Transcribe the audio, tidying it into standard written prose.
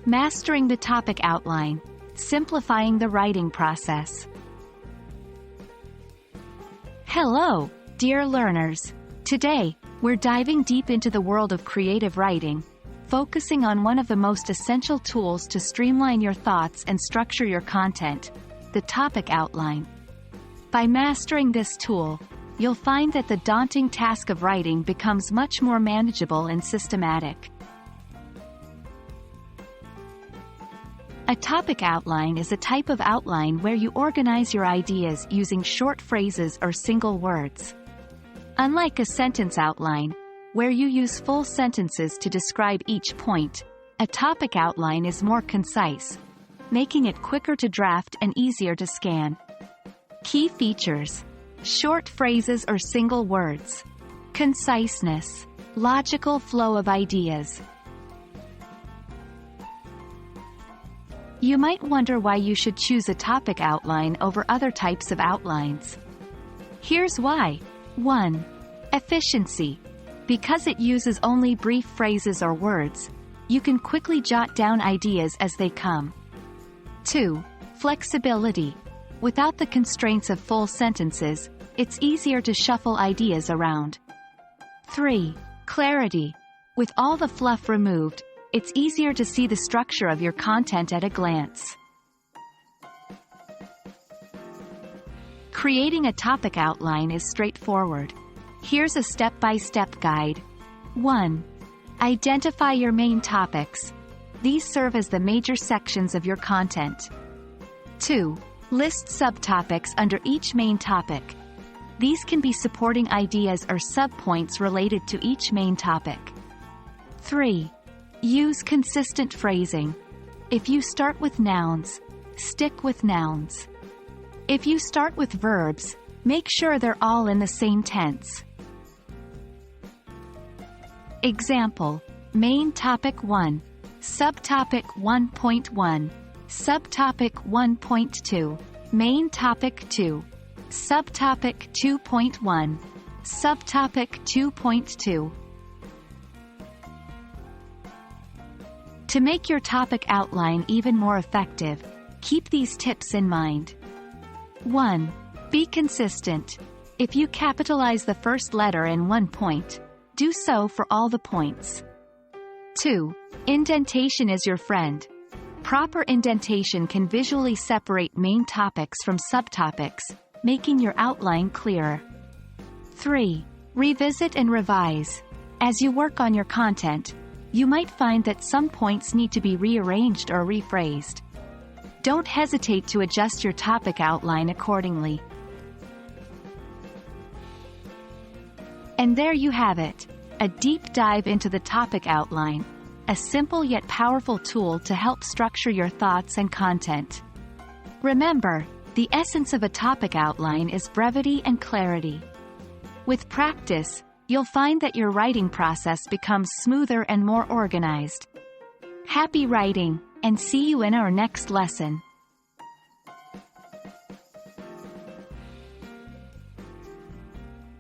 Mastering the topic outline, simplifying the writing process. Hello, dear learners. Today, we're diving deep into the world of creative writing, focusing on one of the most essential tools to streamline your thoughts and structure your content, the topic outline. By mastering this tool, you'll find that the daunting task of writing becomes much more manageable and systematic. A topic outline is a type of outline where you organize your ideas using short phrases or single words. Unlike a sentence outline, where you use full sentences to describe each point, a topic outline is more concise, making it quicker to draft and easier to scan. Key features: short phrases or single words, conciseness, logical flow of ideas. You might wonder why you should choose a topic outline over other types of outlines. Here's why. 1. Efficiency. Because it uses only brief phrases or words, you can quickly jot down ideas as they come. 2. Flexibility. Without the constraints of full sentences, it's easier to shuffle ideas around. 3. Clarity. With all the fluff removed, it's easier to see the structure of your content at a glance. Creating a topic outline is straightforward. Here's a step-by-step guide. 1. Identify your main topics. These serve as the major sections of your content. 2. List subtopics under each main topic. These can be supporting ideas or subpoints related to each main topic. 3. Use consistent phrasing. If you start with nouns, stick with nouns. If you start with verbs, make sure they're all in the same tense. Example: Main topic 1, subtopic 1.1, subtopic 1.2, main topic 2, subtopic 2.1, subtopic 2.2. To make your topic outline even more effective, keep these tips in mind. 1. Be consistent. If you capitalize the first letter in one point, do so for all the points. 2. Indentation is your friend. Proper indentation can visually separate main topics from subtopics, making your outline clearer. 3. Revisit and revise. As you work on your content, you might find that some points need to be rearranged or rephrased. Don't hesitate to adjust your topic outline accordingly. And there you have it, a deep dive into the topic outline, a simple yet powerful tool to help structure your thoughts and content. Remember, the essence of a topic outline is brevity and clarity. With practice, you'll find that your writing process becomes smoother and more organized. Happy writing, and see you in our next lesson.